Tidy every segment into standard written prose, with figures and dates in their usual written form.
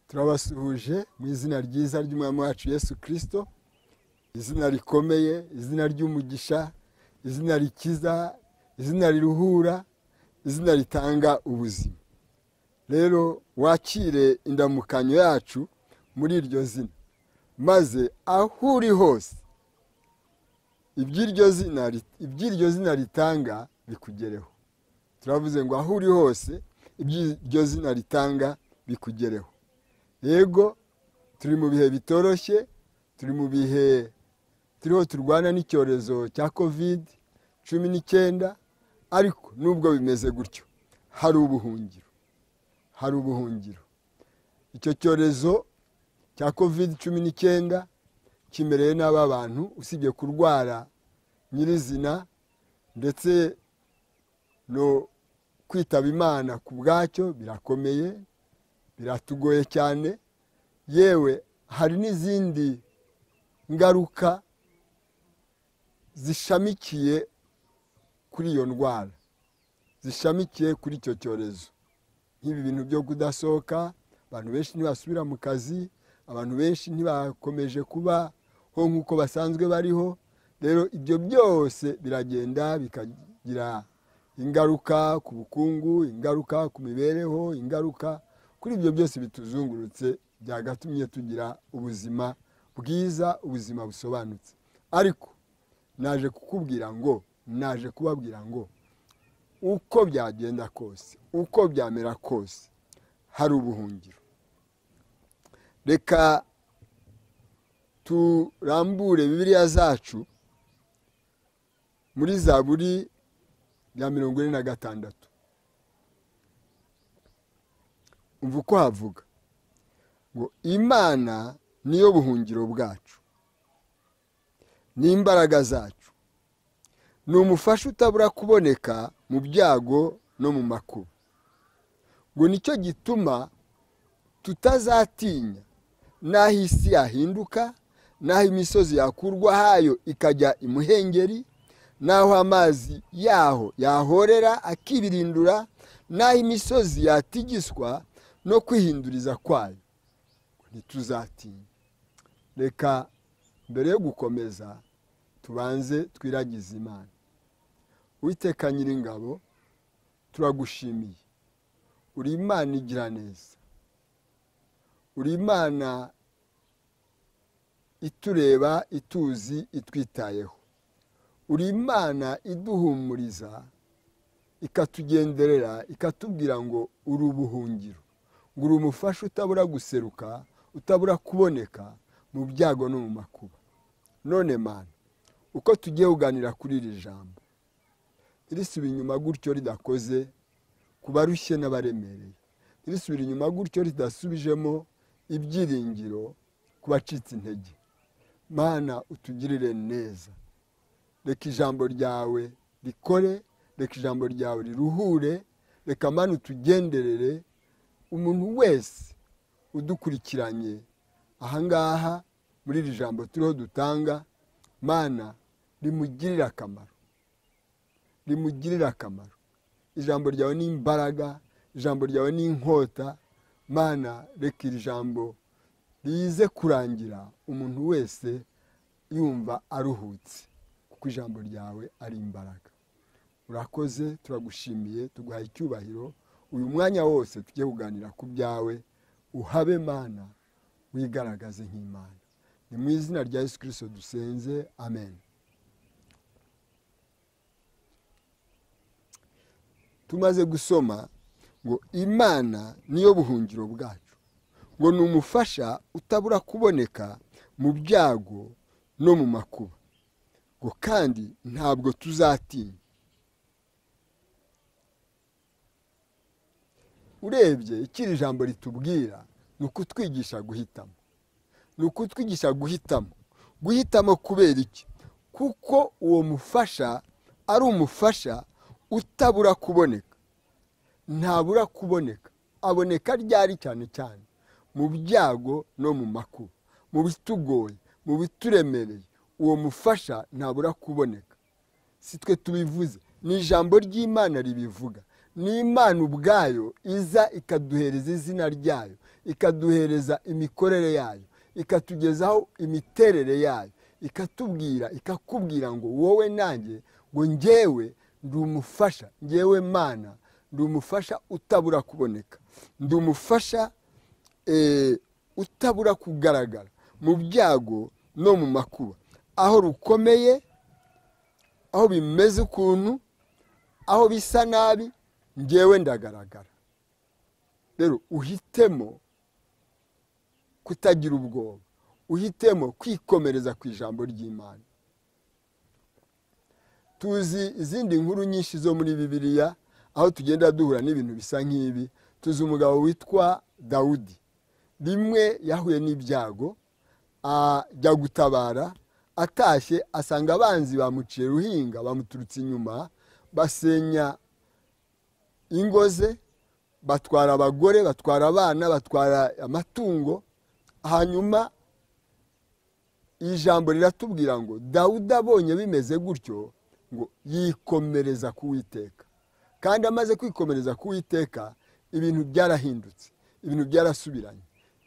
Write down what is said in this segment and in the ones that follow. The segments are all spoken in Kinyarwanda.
turabasuhuje mu izina ryiza ry'umwami wacu Yesu Kristo, izina rikomeye, izina ry'umugisha, izina rikiza, izina riruhura, izina ritanga ubuzima. Rero wakire indamukanyo yacu muri iryo zina, maze aho uri hose iby'iryo zina ritanga bikugereho. Turavuze ngo aho uri hose iby'iryo zina ritanga bikugereho. Yego, turi mu bihe bitoroshye, turi mu bihe turiho turwana n'icyorezo cya COVID-19, ariko nubwo bimeze gutyo hari ubuhungiro, hari ubuhungiro. Icyo cyorezo cya COVID-19 kimereye n'aba bantu, usibye kurwara nyirizina ndetse no kwitaba Imana ku bwacyo birakomeye, biratugoye cyane. Yewe hari n'izindi ngaruka zishamikiye kuri iyo ndwara, zishamikiye kuri icyo cyorezo, nk'ibi bintu byo kudasohoka, abantu benshi ntibasubira mu kazi, abantu benshi ntibakomeje kubaho nk'uko basanzwe bariho. Rero ibyo byose biragenda bikagira ingaruka ku bukungu, ingaruka ku mibereho, ingaruka kuri ibyo byose bituzungurutse, byagatumye tugira ubuzima bwiza, ubuzima busobanutse. Ariko naje kubabwira ngo uko byagenda kose, uko byamera kose, hari ubuhungiro. Reka turambure Bibiliya zacu muri Zaburi ya 46. Umva uko havuga ngo Imana niyo buhungiro bwacu, ni imbaraga zacu, ni umufasha utabura kuboneka mu byago no mu makuba. Ngo nicyo gituma tutazatinya n'aho isi yahinduka, n'aho imisozi yakurwa hayo ikajya imuhengeri, n'aho amazi yaho yahorera akibirindura, n'aho imisozi yatigiswa no kwihinduriza kwayo. Ntituzatinya. Reka mbere yo gukomeza tubanze twiragize Imana. Uwiteka Nyiringabo, turagushimiye. Uri Imana igira neza, uri Imana itureba, ituzi, itwitayeho. Uri Imana iduhumuriza, ikatugenderera, ikatubwira ngo uri ubuhungiro, ngo uri umufasha utabura guseruka, utabura kuboneka mu byago no mu makuba. None Mana, uko tugiye kuganira kuri iri jambo, irisubira inyuma gutyo ridakoze ku barushye n'abaremereye, irisubira inyuma gutyo ridasubijemo ibyiringiro ku bacitse intege. Mana, utugirire neza. Reka ijambo ryawe rikore, reka ijambo ryawe riruhure, reka Mana utugenderere. Umuntu wese udukurikiranye ahangaha muri iri jambo turiho dutanga, Mana rimugirira akamaro, rimugirira akamaro. Ijambo ryawe ni imbaraga, ijambo ryawe ni inkota. Mana, reka iri jambo rize kurangira umuntu wese yumva aruhutse, kuko ijambo ryawe ari imbaraga. Urakoze, turagushimiye, tuguhaye icyubahiro. Uyu mwanya wose tugiye kuganira ku byawe, uhabe Mana, wigaragaze nk'Imana. Ni mu izina rya Yesu Kristo dusenze, amen. Tumaze gusoma ngo Imana niyo buhungiro bwacu, ngo ni umufasha utabura kuboneka mu byago no mu makuba, ngo kandi ntabwo tuzatinya. Urebye ikiri jambo ritubwira ni ukutwigisha guhitamo, ni ukutwigisha guhitamo kubera iki? Kuko uwo mufasha ari umufasha utabura kuboneka, ntabura kuboneka. Aboneka ryari? Cyane cyane mu byago no mu makuba, mu bitugoye, mu bituremereye. Uwo mufasha ntabura kuboneka. Si twe tubivuze, ni ijambo ry'Imana ribivuga. ni Imana ubwayo iza ikaduhereza izina ryayo, ikaduhereza imikorere yayo, ikatugezaho imiterere yayo, ikatubwira, ikakubwira ngo wowe nanjye, ngo njyewe ndi umufasha, njyewe Mana ndi umufasha utabura kuboneka, ndi umufasha utabura kugaragara mu byago no mu makuba, aho rukomeye, aho bimeze ukuntu, aho bisa nabi, njyewe ndagaragara. Rero uhitemo kutagira ubwoba, uhitemo kwikomereza ku ijambo ry'Imana. Tuzi izindi nkuru nyinshi zo muri Bibiliya aho tugenda duhura n'ibintu bisa nk'ibi. Tuzi umugabo witwa Dawudi, rimwe yahuye n'ibyago, ajya gutabara, atashye asanga abanzi bamuciye ruhinga, bamuturutse inyuma, basenya ingo ze, batwara abagore, batwara abana, batwara amatungo. Hanyuma ijambo riratubwira ngo Dawudi abonye bimeze gutyo, ngo yikomereza ku Uwiteka. Kandi amaze kwikomereza ku Uwiteka, ibintu byarahindutse, ibintu byarasubiranye.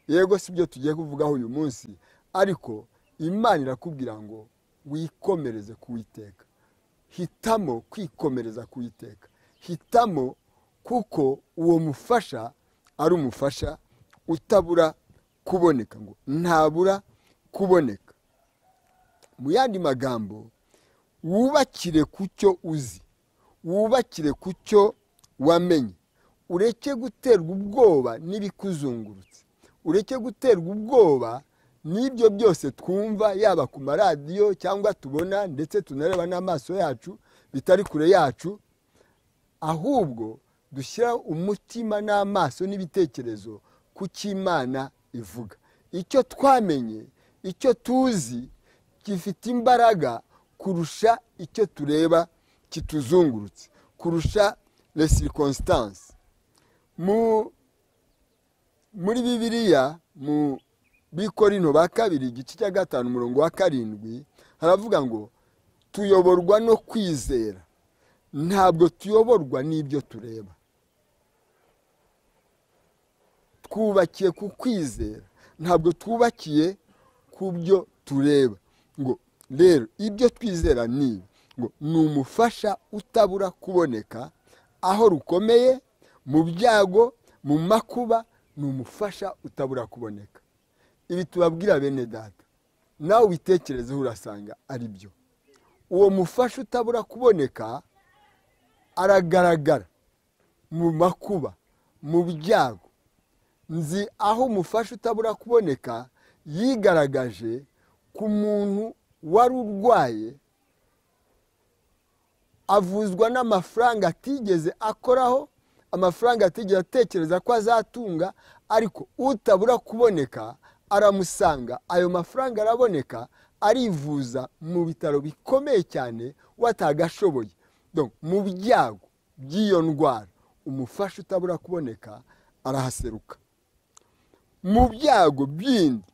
Yego si byo tugiye kuvugaho uyu munsi, ariko Imana irakubwira ngo wikomereze ku Uwiteka. Hitamo kwikomereza ku Uwiteka, hitamo, kuko uwo mufasha ari umufasha utabura kuboneka, ngo ntabura kuboneka. Mu yandi magambo, wubakire ku cyo uzi, wubakire ku cyo wamenye, ureke guterwa ubwoba n'ibikuzungurutse, ureke guterwa ubwoba n'ibyo byose twumva, yaba ku maradiyo cyangwa tubona ndetse tunareba n'amaso yacu bitari kure yacu. Ahubwo dushyira umutima n'amaso n'ibitekerezo ku cy'Imana ivuga. Icyo twamenye, icyo tuzi gifite imbaraga kurusha icyo tureba kituzungurutse, kurusha les circonstances. Muri Bibiliya, mu Bikorinto ba kabiri igice cya 5 umurongo wa 7 haravuga ngo tuyoborwa no kwizera, ntabwo tuyoborwa n'ibyo tureba. Twubakiye ku kwizera, ntabwo twubakiye ku byo tureba. Ngo rero ibyo twizera ni ngo ni umufasha utabura kuboneka, aho rukomeye, mu byago, mu makuba, ni umufasha utabura kuboneka. Ibi tubabwira bene data, nawe ubitekerezeho urasanga ari byo. Uwo mufasha utabura kuboneka aragaragara mu makuba, mu byago. Nzi aho umufasha utabura kuboneka yigaragaje ku muntu wari urwaye, avuzwa n'amafaranga atigeze akoraho, amafaranga atigeze atekereza ko azatunga, ariko utabura kuboneka aramusanga, ayo mafaranga araboneka, arivuza mu bitaro bikomeye cyane watagashoboye. Donc mu byago by'iyo ndwara, umufasha utabura kuboneka arahaseruka. Mu byago bindi,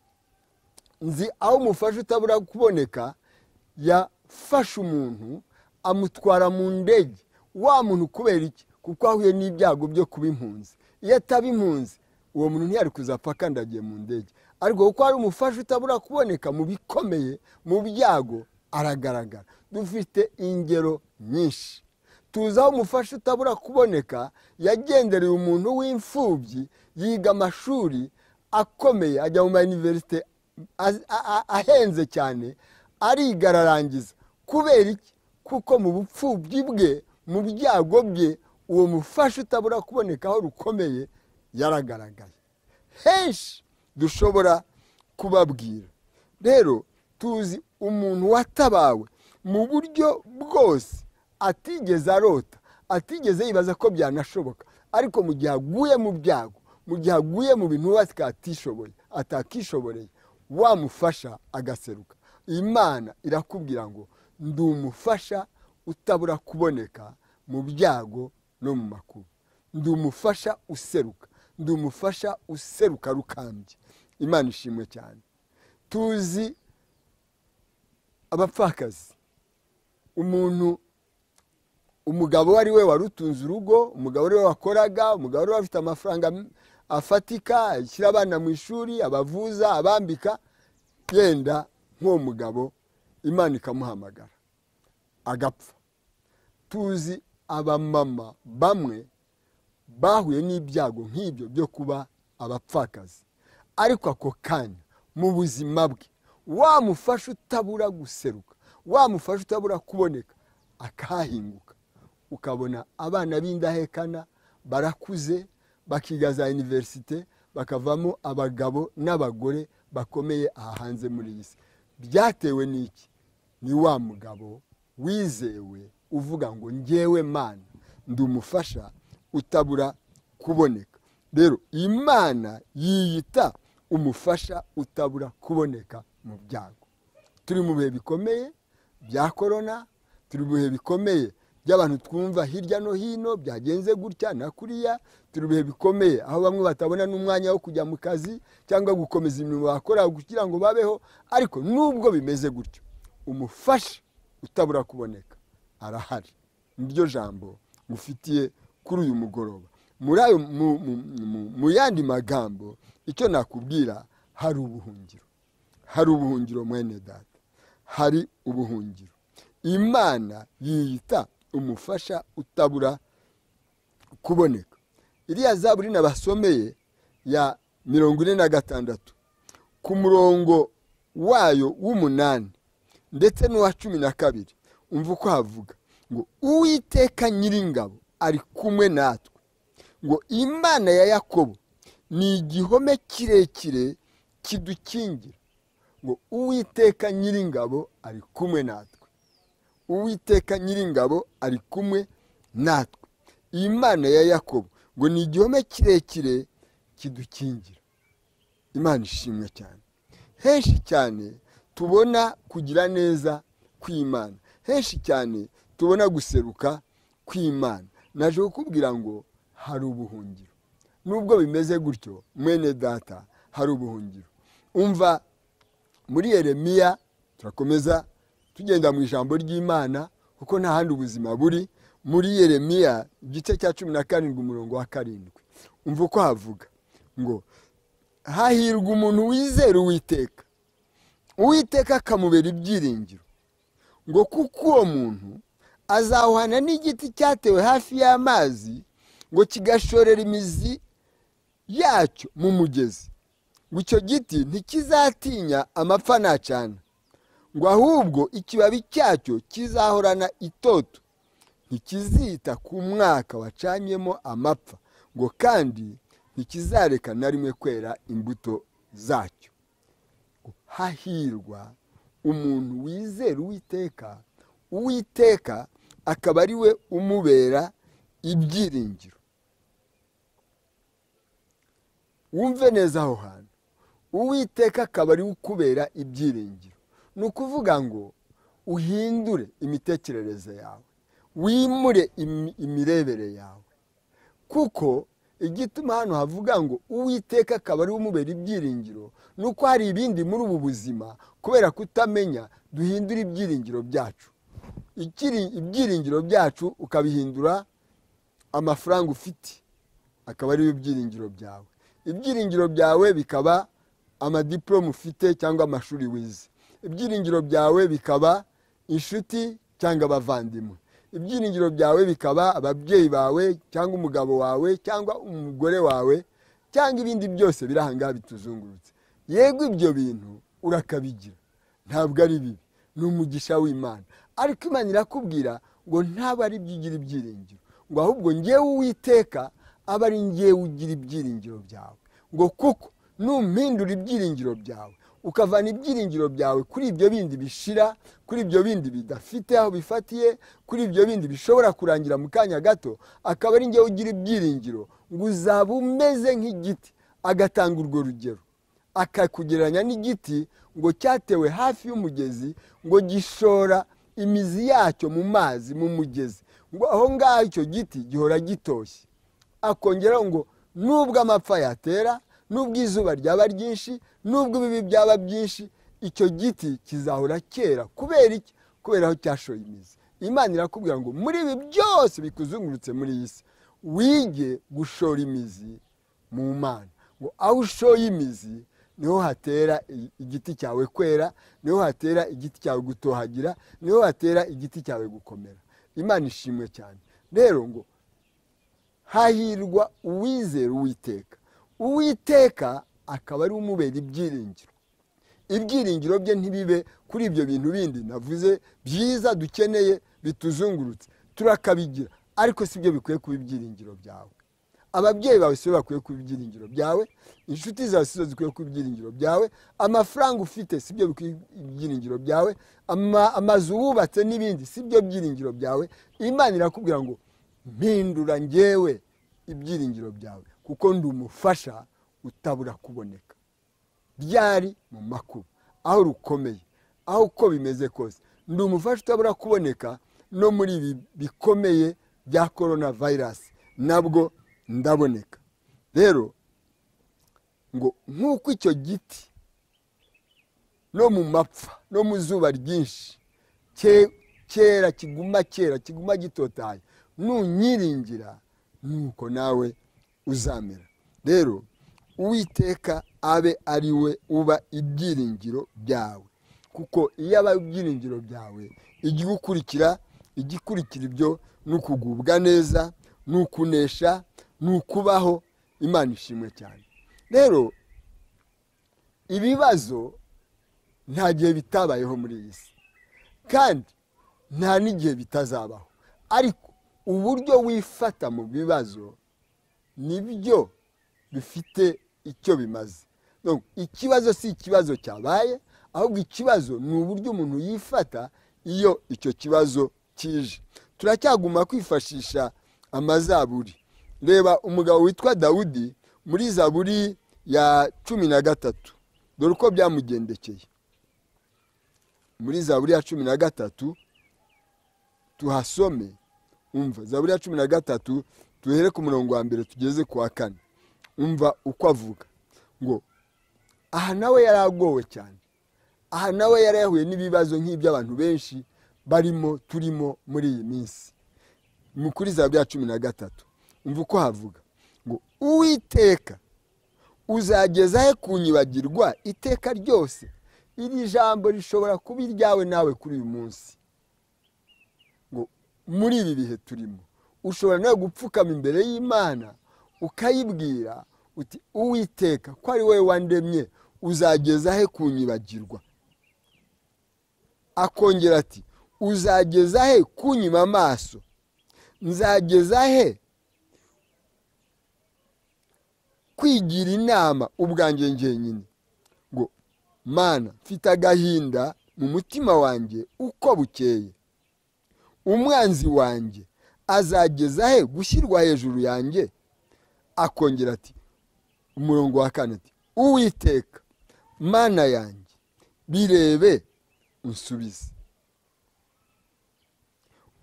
nzi aho umufasha utabura kuboneka yafashe umuntu amutwara mu ndege. Wa muntu kubera iki? Kuko ahuye n'ibyago byo kuba impunzi. Iyo ataba impunzi, uwo muntu ntiyari kuzapfa akandagiye mu ndege. Ariko kuko ari umufasha utabura kuboneka mu bikomeye, mu byago, aragaragara. Dufite ingero nyinshi. Tuzi aho umufasha utabura kuboneka yagendereye umuntu w'imfubyi, yiga amashuri akomeye, ajya mu universite ahenze cyane, ariga ararangiza. Kubera iki? Kuko mu bupfubyi bwe, mu byago bye, uwo mufasha utabura kuboneka aho rukomeye yaragaragaye. Henshi dushobora kubabwira. Rero tuzi umuntu watabawe mu buryo bwose, atigeze arota, atigeze yibaza ko byanashoboka, ariko mu gihe aguye mu byago, mu gihe aguye mu bintu atakishoboreye, wamufasha agaseruka. Imana irakubwira ngo ndi umufasha utabura kuboneka mu byago no mu makuba. Ndi umufasha useruka, ndi umufasha useruka rukambye. Imana ishimwe cyane. Tuzi abapfakazi, umuntu umugabo ari we warutunze urugo, umugabo ari we wakoraga, umugabo ari we afite amafaranga afatika, ashyira abana mu ishuri, abavuza, abambika, yenda nk'uwo mugabo Imana ikamuhamagara agapfa. Tuzi abamama bamwe bahuye n'ibyago nk'ibyo byo kuba abapfakazi, ariko ako kanya mu buzima bwe wamufasha utabura guseruka, wamufasha utabura kuboneka, akahinguka, ukabona abana b'indahekana barakuze, bakiga za universite, bakavamo abagabo n'abagore bakomeye aha hanze muri iyi si. Byatewe n'iki? Ni wa mugabo wizewe uvuga ngo njyewe Mana ndi umufasha utabura kuboneka. Rero Imana yiyita umufasha utabura kuboneka mu byago. Turi mu bihe bikomeye bya korona, turi mu bihe bikomeye by'abantu twumva hirya no hino byagenze gutya na kuriya, turi mu bihe bikomeye aho bamwe batabona n'umwanya wo kujya mu kazi cyangwa gukomeza imirimo bakora kugira ngo babeho. Ariko nubwo bimeze gutyo, umufasha utabura kuboneka arahari. Niryo jambo ngufitiye kuri uyu mugoroba. Muri ayo mu yandi magambo, icyo nakubwira, hari ubuhungiro. Hari ubuhungiro mwene data, hari ubuhungiro. Imana yiyita umufasha utabura kuboneka. Iriya Zaburi nabasomeye ya 46 ku murongo wayo w'8 ndetse n'uwa 12, umva uko havuga ngo Uwiteka Nyiringabo ari kumwe natwe, ngo Imana ya Yakobo ni igihome kirekire kidukingira. Ngo Uwiteka Nyiringabo ari kumwe natwe, Uwiteka Nyiringabo ari kumwe natwe. Imana ya Yakobo ngo ni igihome kirekire kidukingira. Imana ishimwe cyane. Henshi cyane tubona kugira neza kw'Imana, henshi cyane tubona guseruka kw'Imana. Naje kukubwira ngo hari ubuhungiro. Nubwo bimeze gutyo mwene data, hari ubuhungiro. Umva muri Yeremiya, turakomeza tugenda mu ijambo ry'Imana kuko nta handi ubuzima buri. Muri Yeremiya igice cya 17 umurongo wa 7, umva uko havuga ngo hahirwa umuntu wizera Uwiteka, Uwiteka akamubera ibyiringiro, ngo kuko uwo muntu azahwana n'igiti cyatewe hafi y'amazi, ngo kigashorera imizi yacyo mu mugezi, ngo icyo giti ntikizatinya amapfa nacana, ngo ahubwo ikibabi cyacyo kizahorana itoto, ntikizita ku mwaka wacanyemo amapfa, ngo kandi ntikizareka na rimwe kwera imbuto zacyo. Hahirwa umuntu wizera Uwiteka, Uwiteka akaba ari we umubera ibyiringiro. Wumve neza aho hantu, Uwiteka akaba ari we ukubera ibyiringiro. Ni ukuvuga ngo uhindure imitekerereze yawe, wimure imirebere yawe, kuko igituma hano havuga ngo Uwiteka akaba ari umubera ibyiringiro, nuko hari ibindi muri ubu buzima kubera kutamenya duhindura ibyiringiro byacu. Ibyiringiro byacu ukabihindura amafaranga ufite, akaba ari ibyiringiro byawe. Ibyiringiro byawe bikaba amadiplome ufite cyangwa amashuri wize. Ibyiringiro byawe bikaba inshuti cyangwa abavandimwe. Ibyiringiro byawe bikaba ababyeyi bawe cyangwa umugabo wawe cyangwa umugore wawe cyangwa ibindi byose birahanga bituzungurutse. Yego ibyo bintu urakabigira, ntabwo ari bibi, ni umugisha w'Imana. Ariko Imana irakubwira ngo ntabwo ari byigira ibyiringiro, ngo ahubwo ngewe Uwiteka aba ari ngewe ugira ibyiringiro byawe. Ngo kuko numpindura ibyiringiro byawe, ukavana ibyiringiro byawe kuri ibyo bindi bishira, kuri ibyo bindi bidafite aho bifatiye, kuri ibyo bindi bishobora kurangira mu kanya gato, akaba ari ngewe ugira ibyiringiro, ngo uzaba umeze nk'igiti. Agatanga urwo rugero, akakugereranya n'igiti ngo cyatewe hafi y'umugezi, ngo gishora imizi yacyo mu mazi mu mugezi, ngo aho ngaho icyo giti gihora gitoshye. Akongeraho ngo nubwo amapfa yatera, nubwo izuba ryaba ryinshi, nubwo ibibi byaba byinshi, icyo giti kizahora kera. Kubera iki? Kubera aho cyashoye imizi. Imana irakubwira ngo muri ibi byose bikuzungurutse muri iyi si wige gushora imizi mu Mana, ngo aho ushoye imizi niho hatera igiti cyawe kwera, niho hatera igiti cyawe gutohagira, niho hatera igiti cyawe gukomera. Imana ishimwe cyane. Rero ngo hahirwa uwizera Uwiteka. Uwiteka akaba ari umubera ibyiringiro. Ibyiringiro bye ntibibe kuri ibyo bintu bindi navuze byiza dukeneye bituzungurutse, turakabigira, ariko sibyo bikwiye kuba ibyiringiro byawe. Ababyeyi bawe sibo bakwiye kuba ibyiringiro byawe, inshuti zawe sizo zikwiye kuba ibyiringiro byawe, amafaranga ufite sibyo bikwiye ibyiringiro byawe, amazu wubatse n'ibindi sibyo byiringiro byawe. Imana irakubwira ngo mpindura njyewe ibyiringiro byawe, kuko ndi umufasha utabura kuboneka. Byari mu makuba, aho rukomeye, aho uko bimeze kose, ndi umufasha utabura kuboneka. No muri ibi bikomeye bya coronavirus nabwo ndaboneka. Rero ngo nk'uko icyo giti no mu mapfa no mu zuba ryinshi kera kiguma gitotaye, nunyiringira nuko nawe uzamera. Rero Uwiteka abe ari we uba ibyiringiro byawe, kuko iyo aba ibyiringiro byawe igikurikira ibyo n'ukugubwa neza, n'ukunesha, n'ukubaho. Imana ishimwe cyane. Rero ibibazo nta gihe bitabayeho muri iyi si, kandi nta n'igihe bitazabaho, ariko uburyo wifata mu bibazo nibyo bifite icyo bimaze. Ikibazo si ikibazo cyabaye, ahubwo ikibazo ni uburyo umuntu yifata iyo icyo kibazo kije. Turacyaguma kwifashisha amazaburi. Reba umugabo witwa Dawudi muri Zaburi ya 13, dore uko byamugendekeye. Muri Zaburi ya 13 tuhasome. Umva Zaburi ya 13 tuhere ku murongo wa mbere tugeze ku wa 4. Umva uko avuga ngo aha nawe yaragowe cyane, aha nawe yarahuye n'ibibazo nk'iby'abantu benshi turimo muri iyi minsi. Mukuri Zaburi ya 13 umva uko havuga ngo Uwiteka uzageza he kunyibagirwa iteka ryose. Iri jambo rishobora kuba iryawe nawe kuri uyu munsi. Ngo muri ibi bihe turimo ushobora nawe gupfukama imbere y'Imana ukayibwira uti Uwiteka ko ari wowe wandemye uzageza he kunyibagirwa. Akongera ati uzageza he kunyima amaso, nzageza he kwigira inama ubwanjye njyenyine. Ngo Mana mfite agahinda mu mutima wanjye uko bukeye, umwanzi wanjye azageza he gushyirwa hejuru yanjye. Akongera ati umurongo wa 4 ati Uwiteka Mana yanjye birebe unsubize.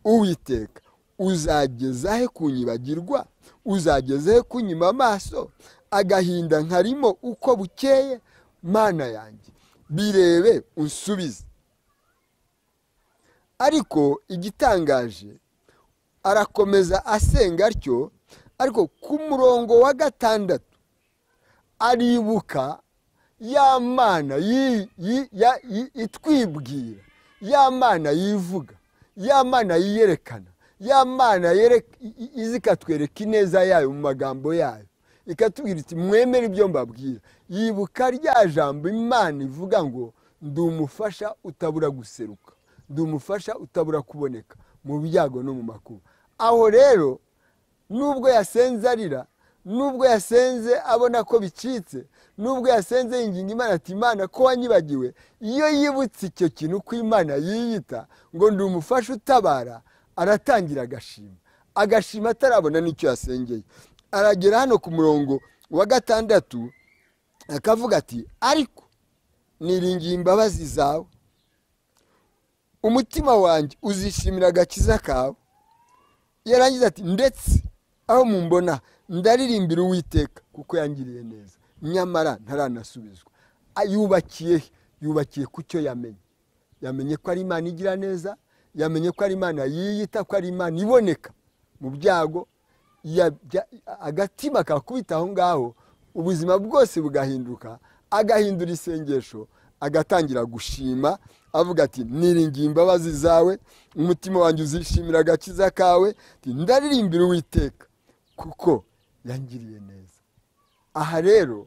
Uwiteka uzageza he kunyibagirwa, uzageza he kunyima amaso, agahinda nkarimo uko bukeye. Mana yanjye birebe unsubize. Ariko igitangaje arakomeza asenga atyo, ariko ku murongo wa 6 aribuka ya Mana itwibwira, ya Mana yivuga, ya Mana yiyerekana, ya Mana izikatwereka ineza yayo mu magambo yayo, ikatubwira iti mwemere ibyo mbabwira. Yibuka rya jambo Imana ivuga ngo ndi umufasha utabura guseruka, ndi umufasha utabura kuboneka mu byago no mu makuba. Aho rero nubwo yasenze arira, nubwo yasenze abona ko bicitse, nubwo yasenze yinginga Imana ati Imana ko wanyibagiwe, iyo yibutse icyo kintu ko Imana yiyita ngo ndi umufasha utabara, aratangira agashima atarabona n'icyo yasengeye. Aragera hano ku murongo wa 6 akavuga ati ariko niringiye imbabazi zawe, umutima wanjye uzishimira agakiza kawe. Yarangiza ati ndetse aho mumbona ndaririmbira Uwiteka kuko yangiriye neza, nyamara ntaranasubizwa. Yubakiye ku cyo yamenye ko ari Imana igira neza, yamenye ko ari Imana yiyita ko ari Imana iboneka mu byago, agatima kakubita aho ngaho, ubuzima bwose bugahinduka, agahindura isengesho, agatangira gushima avuga ati niringiye imbabazi zawe, umutima wanjye uzishimira agakiza kawe, ndaririmbira Uwiteka kuko yangiriye neza. Aha rero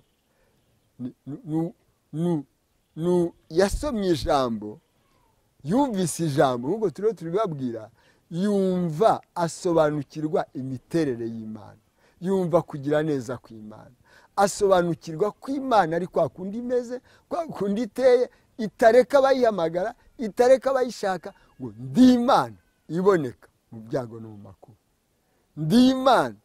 yasomye ijambo, yumvise ijambo nk'uko turibabwira, yumva asobanukirwa imiterere y'Imana, yumva kugira neza kw'Imana, asobanukirwa ko Imana ari kwa kundi imeze, kwa kundi iteye, itareka abayihamagara, itareka abayishaka, ngo ndi Imana iboneka mu byago no mu makuba, ndi Imana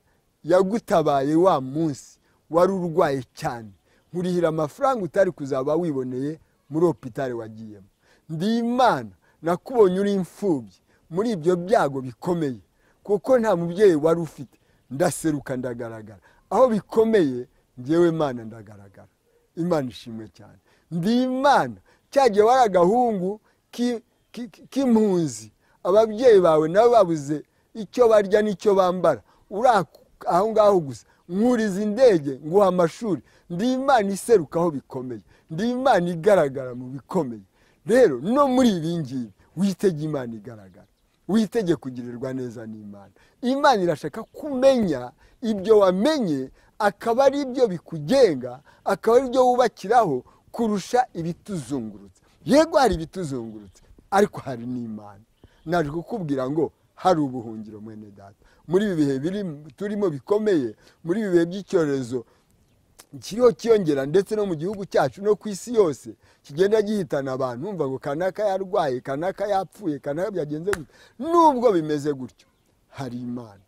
yagutabaye wa munsi wari urwaye cyane, nkurihira amafaranga utari kuzaba wiboneye muri hopitale wagiyemo, ndi Imana nakubonye uri imfubyi muri ibyo byago bikomeye, kuko nta mubyeyi wari ufite, ndaseruka ndagaragara, aho bikomeye njyewe Imana ndagaragara. Imana ishimwe cyane. Ndi Imana cyagiye wari agahungu k'impunzi, ababyeyi bawe nabo babuze icyo barya n'icyo bambara, uri aho ngaho gusa, nkuriza indege nguha amashuri, ndi Imana iseruka aho bikomeye, ndi Imana igaragara mu bikomeye. Rero no muri ibi ngibi witege Imana igaragara, witege kugirirwa neza n'Imana. Imana irashaka kumenya ibyo wamenye, akaba ari ibyo bikugenga, akaba ari ibyo wubakiraho kurusha ibituzungurutse. Yego hari ibituzungurutse, ariko hari n'Imana. Naje kukubwira ngo hari ubuhungiro mwene data muri ibi bihe turimo bikomeye, muri ibi bihe by'icyorezo kiriho kiyongera, ndetse no mu gihugu cyacu no ku isi yose kigenda gihitana abantu, umva ngo kanaka yarwaye, kanaka yapfuye, kanaka byagenze gutyo. Nubwo bimeze gutyo hari Imana,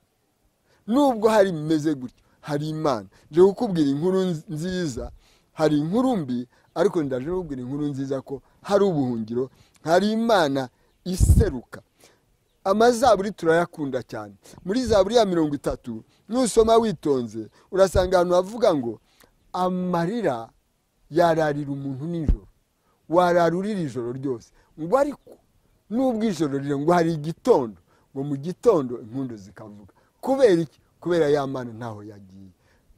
nubwo hari bimeze gutyo hari Imana. Nje kukubwira inkuru nziza, hari inkuru mbi, ariko ndaje kukubwira inkuru nziza ko hari ubuhungiro, hari Imana iseruka. Amazaburi turayakunda cyane. Muri Zaburi ya 30 nusoma witonze urasanga ahantu havuga ngo amarira yararira umuntu nijoro, wararurira ijoro ryose, ngo ariko nubwo ijoro rire ngo hari igitondo, ngo mu gitondo impundu zikavuga. Kubera iki? Kubera ya Mana ntaho yagiye.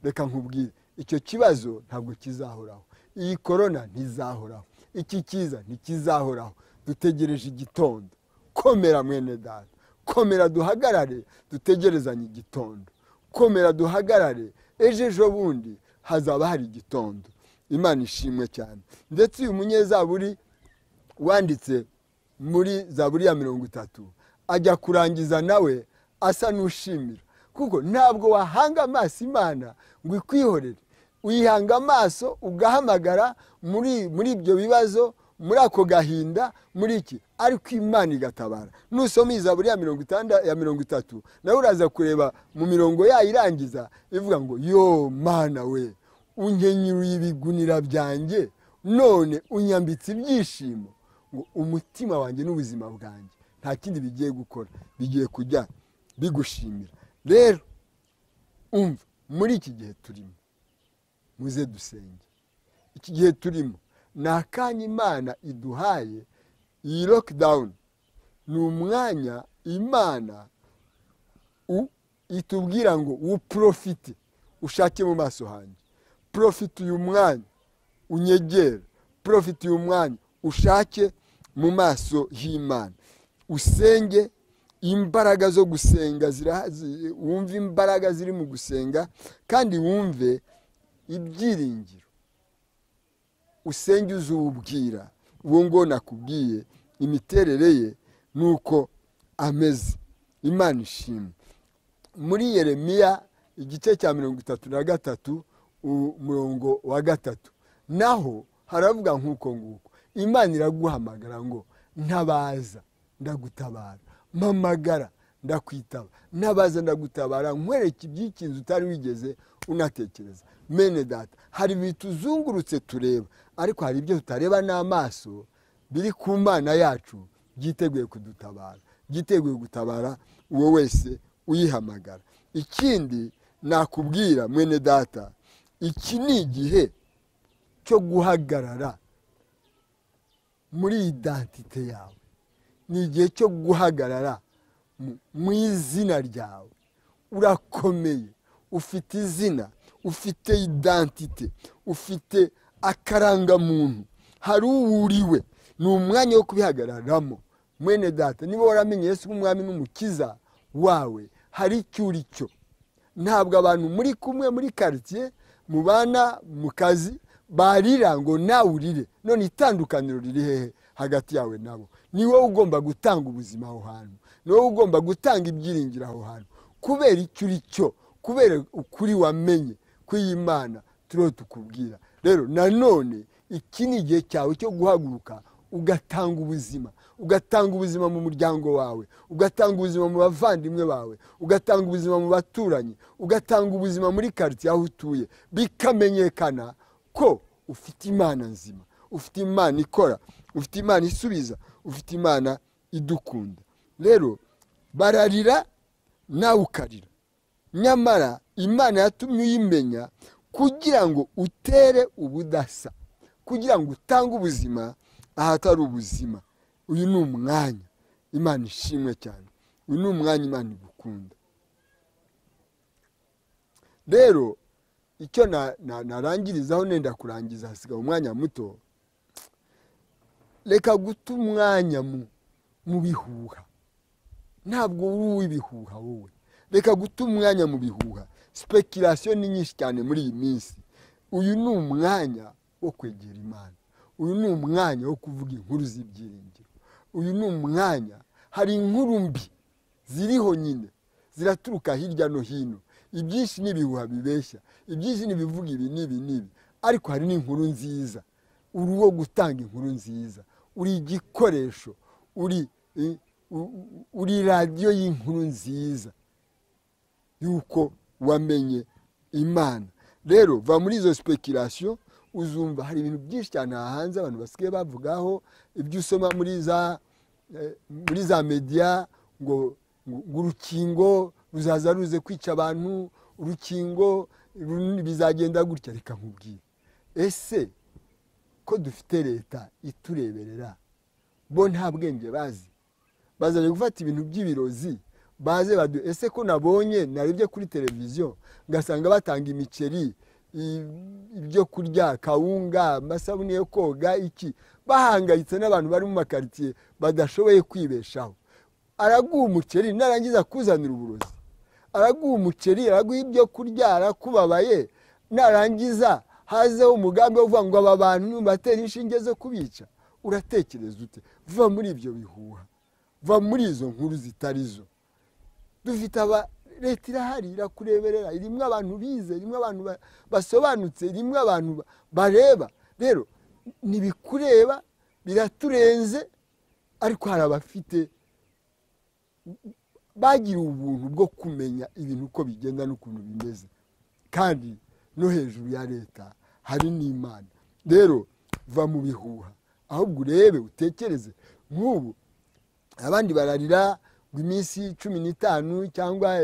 Reka nkubwire, icyo kibazo ntabwo kizahoraho, iyi korona ntizahoraho, iki kiza ntikizahoraho, dutegereje igitondo. Komera mwene data, komera duhagarare, dutegerezanye igitondo. Komera duhagarare, ejo bundi hazaba hari igitondo. Imana ishimwe cyane. Ndetse uyu munyezaburi wanditse muri Zaburi ya 30 ajya kurangiza nawe asa n'ushimira, kuko ntabwo wahanga amaso Imana ngo ikwihorere, uyihanga amaso ugahamagara muri ibyo bibazo, muri ako gahinda, muri iki, ariko Imana igatabara. Nusoma Zaburi ya 30 nawe uraza kureba mu mirongo yayo irangiza ivuga ngo yo Mana we, unkenyuye ibigunira byanjye, none unyambitse ibyishimo, ngo umutima wanjye n'ubuzima bwanjye nta kindi bigiye gukora, bigiye kujya bigushimira. Rero umva, muri iki gihe turimo muze dusenge. Iki gihe turimo ni akanya Imana iduhaye. Iyi lockdown ni umwanya Imana itubwira ngo uprofite, ushake mu maso hanjye, profite uyu mwanya unyegera, profite uyu mwanya ushake mu maso y'Imana, usenge. Imbaraga zo gusenga wumve imbaraga ziri mu gusenga, kandi wumve ibyiringiro, usenge uzubwira uwo ngo nakubwiye imiterere ye nuko ameze. Imana ishimwe. Muri Yeremiya igice cya 33 umurongo wa 3 naho haravuga nk'uko nguko, Imana iraguhamagara ngo ntabaza ndagutabara, mpamagara ndakwitaba, ntabaza ndagutabara, nkwereke iby'ikinzu utari wigeze unatekereza. Mene data, hari ibituzungurutse tureba, ariko hari ibyo tutareba n'amaso biri ku Mana yacu, byiteguye kudutabara, byiteguye gutabara uwo wese uyihamagara. Ikindi nakubwira mwene data, iki ni igihe cyo guhagarara muri identite yawe. ni igihe cyo guhagarara mu izina ryawe. Urakomeye, ufite izina, ufite identite, ufite akarangamuntu, hari uwuriwe. Ni umwanya wo kubihagararamo. Mwene data, niba waramenye Yesu nk'umwami n'umukiza wawe, hari icyo uri cyo. Ntabwo abantu muri kumwe muri quartier mubana mu kazi barira ngo nawe urire. None itandukaniro riri hehe hagati yawe nabo? Ni wowe ugomba gutanga ubuzima aho hantu, ni wowe ugomba gutanga ibyiringiro aho hantu, kubera icyo uri cyo, kubera ukuri wamenye kw'Imana turiho tukubwira. Rero nanone iki ni igihe cyawe cyo guhaguruka ugatanga ubuzima, ugatanga ubuzima mu muryango wawe, ugatanga ubuzima mu bavandimwe bawe, ugatanga ubuzima mu baturanyi, ugatanga ubuzima muri quartier aho utuye, bikamenyekana ko ufite Imana nzima, ufite Imana ikora, ufite Imana isubiza, ufite Imana idukunda. Rero bararira nawe ukarira, nyamara Imana yatumye uyimenya kugira ngo utere ubudasa, kugira ngo utange ubuzima ahatari ubuzima. Uyu ni umwanya Imana ishimwe cyane, uyu ni umwanya Imana igukunda. Rero icyo narangirizaho, nenda kurangiza, hasigaye umwanya muto. Reka guta umwanya mu bihuha. Ntabwo uri uw'ibihuha wowe. Reka guta umwanya mu bihuha. Speculation ni nyinshi cyane muri iyi minsi. Uyu ni umwanya wo kwegera Imana. Uyu ni umwanya wo kuvuga inkuru z'ibyiringiro. Uyu ni umwanya, hari inkuru mbi ziriho nyine ziraturuka hirya no hino. Ibyinshi n'ibihuha bibeshya, ibyinshi n'ibivuga ibi n'ibi, ariko hari n'inkuru nziza. Uri wo gutanga inkuru nziza, uri igikoresho, uri radiyo y'inkuru nziza yuko wamenye Imana. Rero va muri izo speculation, uzumva hari ibintu byinshi cyane hanze abantu basigaye bavugaho. Ibyo usoma muri za media ngo urukingo ruzaza ruze kwica abantu, urukingo bizagenda gutya. Reka nkubwire, ese ko dufite leta itureberera, bo nta bwenge bazi? Bazanye gufata ibintu by'ibirozi baze ese ko nabonye narebye kuri televiziyo ngasanga batanga imiceri, ibyo kurya, kawunga, amasabune yo koga, iki, bahangayitse n'abantu bari mu makaritiye badashoboye kwibeshaho. Araguha umuceri, narangiza kuzanira uburozi. Araguha umuceri, araguha ibyo kurya, arakubabaye, narangiza hazeho umugambi wo kuvuga ngo aba bantu batera inshinge zo kubica. Uratekereza ute? Va muri ibyo bihuha, va muri izo nkuru zitari zo. Dufite leta irahari, irakureberera, irimo abantu bize, irimo abantu basobanutse, irimo abantu bareba. Rero nibikureba, biraturenze, ariko hari abafite bagira ubuntu bwo kumenya ibintu uko bigenda n'ukuntu bimeze, kandi no hejuru ya leta hari n'Imana. Rero va mu bihuha, ahubwo urebe, utekereze. Nk'ubu abandi bararira ngo iminsi 15 cyangwa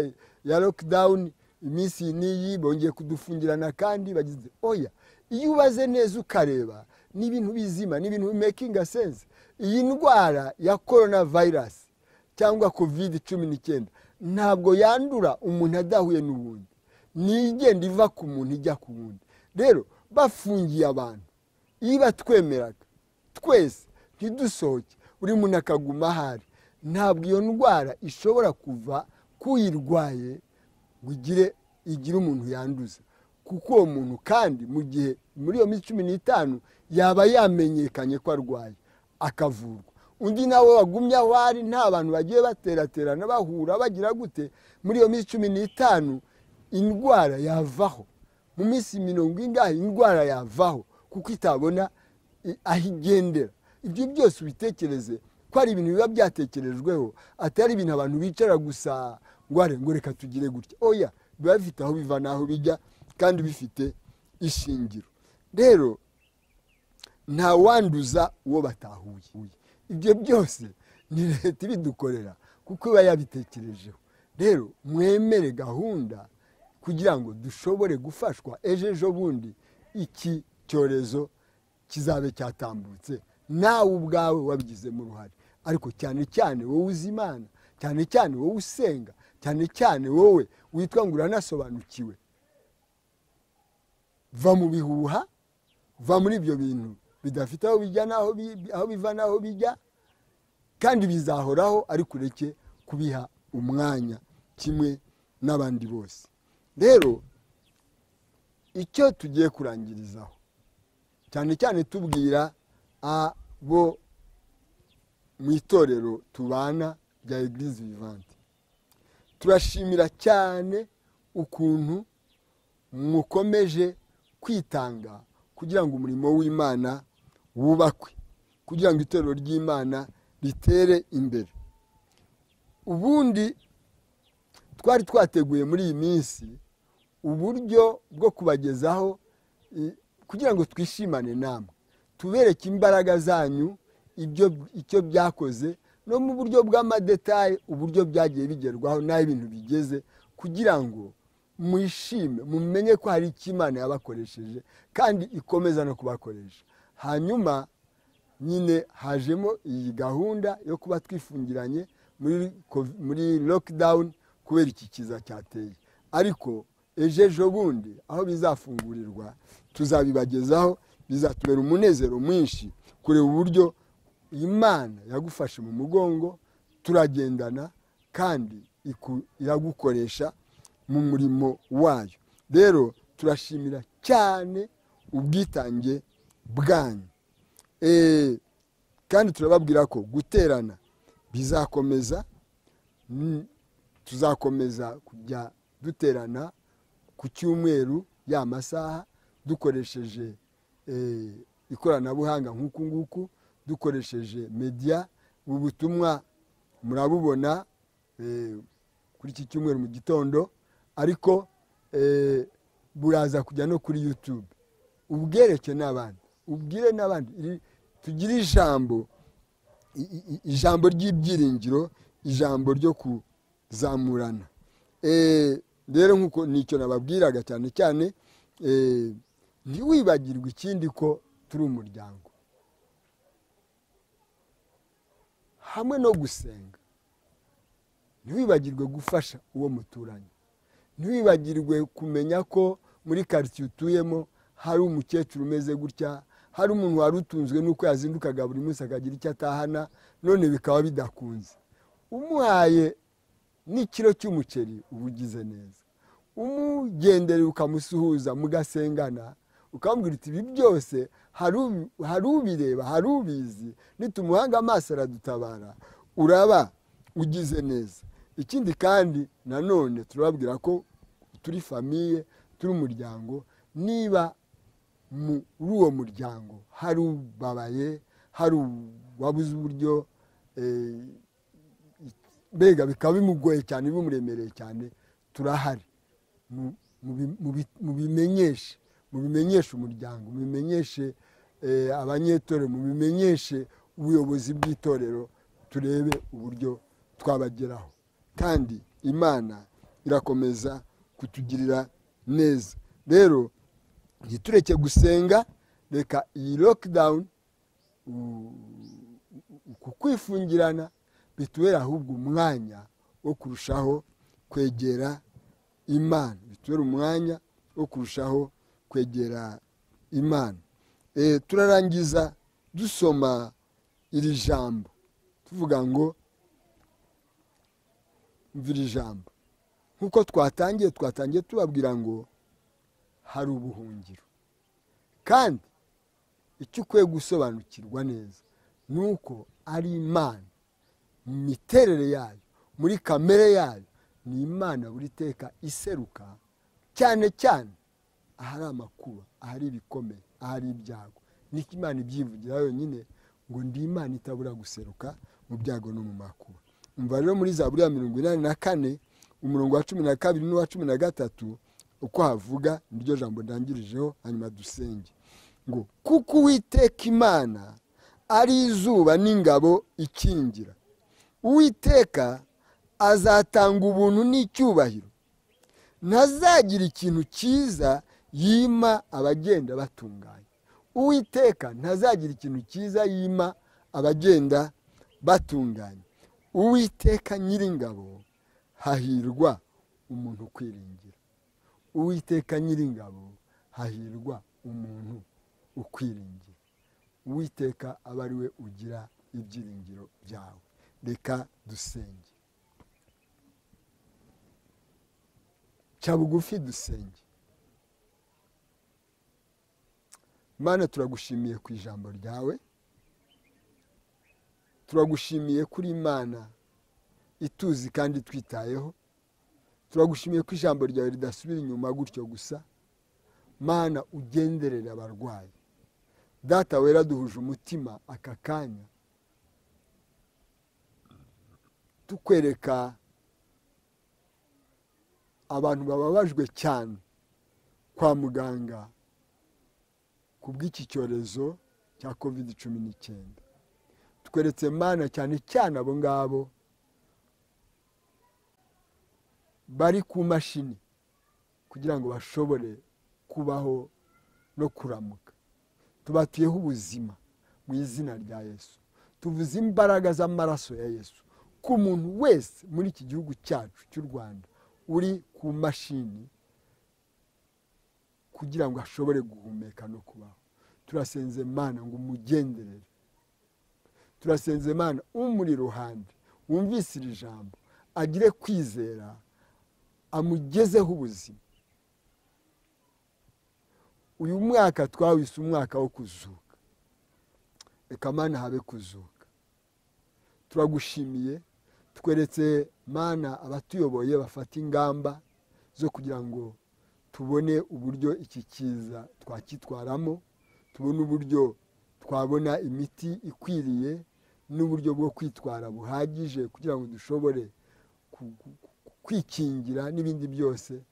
ya lockdown, iminsi niyi bongeye kudufungirana, kandi bagize oya. Iyo ubaze neza ukareba, ni ibintu bizima, ni ibintu making sense. Iyi ndwara ya coronavirus cyangwa COVID-19 ntabwo yandura umuntu adahuye n'ubundi, ni igenda iva ku muntu ijya ku wundi. Rero bafungiye abantu, iyo batwemeraga twese ntidusohoke, buri muntu akaguma ahari, ntabwo iyo ndwara ishobora kuva kuyirwaye ngo igire umuntu yanduza. Kuko uwo muntu kandi mu gihe muri iyo minsi 15 yaba yamenyekanye ko arwaye akavurwa, undi nawe wagumye aho ari, nta bantu bagiye bateraterana bahura bagira gute, muri iyo minsi 15 indwara yavaho. Mu minsi 70 indwara yavaho kuko itabona aho igendera. Ibyo byose ubitekereze ko ari ibintu biba byatekerejweho, atari ibintu abantu bicara gusa ngo reka tugire gutya. Oya, biba bifite aho biva naho bijya, kandi bifite ishingiro. Rero nta wanduza uwo batahuye. Ibyo byose ni leta ibidukorera kuko iba yabitekerejeho. Rero mwemere gahunda kugira ngo dushobore gufashwa ejo bundi iki cyorezo kizabe cyatambutse, nawe ubwawe wabigizemo uruhare. ariko cyane cyane wowe uzi Imana, cyane cyane wowe usenga, cyane cyane wowe witwa ngo uranasobanukiwe, va mu bihuha, va muri ibyo bintu bidafite aho bijya aho biva n'aho bijya, kandi bizahoraho, ariko ureke kubiha umwanya kimwe n'abandi bose. Rero icyo tugiye kurangirizaho cyane cyane tubwira abo mu itorero tubana rya Eglise Vivante, turashimira cyane ukuntu mukomeje kwitanga kugira ngo umurimo w'Imana wubakwe, kugira ngo itorero ry'Imana ritere imbere. Ubundi twari twateguye muri iyi minsi uburyo bwo kubagezaho kugira ngo twishimane namwe, tubereke imbaraga zanyu, icyo byakoze, no mu buryo bw'amadetaye uburyo byagiye bigerwaho n'aho ibintu bigeze, kugira ngo mwishime, mumenye ko hari icyo Imana yabakoresheje kandi ikomeza no kubakoresha. Hanyuma nyine hajemo iyi gahunda yo kuba twifungiranye muri lockdown kubera iki kiza cyateye, ariko ejo bundi aho bizafungurirwa tuzabibagezaho. Bizatubera umunezero mwinshi kureba uburyo Imana yagufashe mu mugongo, turagendana kandi iragukoresha mu murimo wayo. Rero turashimira cyane ubwitange bwanyu, kandi turababwira ko guterana bizakomeza. Tuzakomeza kujya duterana ku cyumweru ya masaha, dukoresheje ikoranabuhanga nk'uku nguku, dukoresheje media. Ubu butumwa murabubona kuri iki cyumweru mu gitondo, ariko buraza kujya no kuri YouTube. Ubwereke n'abandi, ubwire n'abandi, tugire ijambo ry'ibyiringiro, ijambo ryo kuzamurana. Rero nk'uko nicyo nababwiraga cyane cyane, ntiwibagirwe ikindi ko turi umuryango, hamwe no gusenga. Ntiwibagirwe gufasha uwo muturanye, ntiwibagirwe kumenya ko muri quartier utuyemo hari umukecuru umeze gutya, hari umuntu wari utunzwe nuko yazindukaga buri munsi akagira icyo atahana, none bikaba bidakunze. Umuhaye n'ikiro cy'umuceri ubugize neza, umugendere ukamusuhuza, mugasengana, ukambwira uti ibi byose hari ubireba, hari ubizi, nitumuhanga amaso aradutabara, uraba ugize neza. Ikindi kandi nanone turababwira ko turi famiye, turi umuryango. Niba muri uwo muryango hari ubabaye, hari wabuze uburyo, mbega bikaba bimugoye cyane, bimuremereye cyane, turahari. Mubimenyeshe umuryango, mubimenyeshe abanyetorero, mubimenyeshe ubuyobozi bw'itorero, turebe uburyo twabageraho. Kandi Imana irakomeza kutugirira neza. Rero ntitureke gusenga, reka iyi lockdown, kukwifungirana, bitubere ahubwo umwanya wo kurushaho kwegera Imana, bitubere umwanya wo kurushaho kwegera Imana. Turarangiza dusoma iri jambo, tuvuga ngo mvira ijambo. Nkuko twatangiye tubabwira ngo hari ubuhungiro, kandi icyo ukwiye gusobanukirwa neza nuko ari Imana mu miterere yayo, muri kamere yayo, ni Imana buri teka iseruka, cyane cyane ahari amakuba, ahari ibikomeye, ahari ibyago. Niko Imana ibyivugira yonyine ngo ndi Imana itabura guseruka mu byago no mu makuba. Umva rero muri Zaburi ya 84 umurongo wa 12 n'uwa 13 uko havuga, niryo jambo ndangirijeho, hanyuma dusenge ngo kuko Uwiteka Imana ari izuba n'ingabo ikingira. Uwiteka azatanga ubuntu n'icyubahiro, ntazagira ikintu cyiza yima abagenda batunganye. Uwiteka ntazagira ikintu cyiza yima abagenda batunganye. Uwiteka nyiringabo, hahirwa umuntu ukwiringira. Uwiteka nyiringabo, hahirwa umuntu ukwiringira. Uwiteka aba ari we ugira ibyiringiro byawe. Reka dusenge. Ca bugufi dusenge. Mana, turagushimiye ku ijambo ryawe, turagushimiye kuri Imana ituzi kandi twitayeho, turagushimiye ko ijambo ryawe ridasubira inyuma gutyo gusa. Mana, ugenderere abarwayi. Data wera, duhuje umutima aka kanya tukwereka abantu bababajwe cyane kwa muganga ku bw'iki cyorezo cya COVID-19. Tukweretse Mana cyane cyane abo ngabo bari ku mashini kugira ngo bashobore kubaho no kuramuka. Tubatiyeho ubuzima mu izina rya Yesu. Tuvuze imbaraga z'amaraso ya Yesu ku muntu wese muri iki gihugu cyacu cy'u Rwanda uri ku mashini kugira ngo ashobore guhumeka no kubaho. Turasenze Mana ngo umugenderere. Turasenze Mana umuri ruhande wumvise iri jambo agire kwizera, amugezeho ubuzima. Uyu mwaka twawise umwaka wo kuzuka. Reka Mana habe kuzuka. Turagushimiye, tweretse Mana abatuyoboye bafata ingamba zo kugira ngo tubone uburyo iki kiza twakitwaramo, tubone uburyo twabona imiti ikwiriye n'uburyo bwo kwitwara buhagije kugira ngo dushobore kwikingira n'ibindi byose.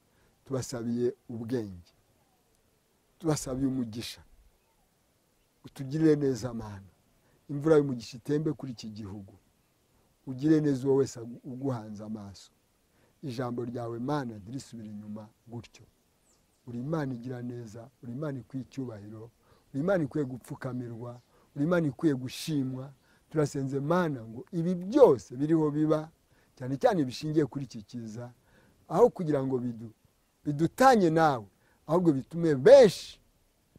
Tubasabiye ubwenge, tubasabiye umugisha. Utugirire neza Mana, imvura y'umugisha itembe kuri iki gihugu. Ugire neza uwo wese uguhanze amaso. Ijambo ryawe Mana ntirisubire inyuma gutyo. Uri Imana igira neza, uri Imana ikwiye icyubahiro, uri Imana ikwiye gupfukamirwa, uri Imana ikwiye gushimwa. Turasenze Mana ngo ibi byose biriho biba cyane cyane bishingiye kuri iki kiza, aho kugira ngo bidutanye nawe, ahubwo bitume benshi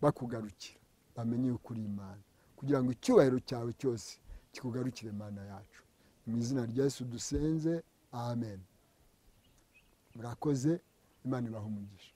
bakugarukira, bamenye ukuri Imana, kugira ngo icyubahiro cyawe cyose kikugarukire Mana yacu. Mu izina rya Yesu dusenze, amen. Murakoze, Imana ibahe umugisha.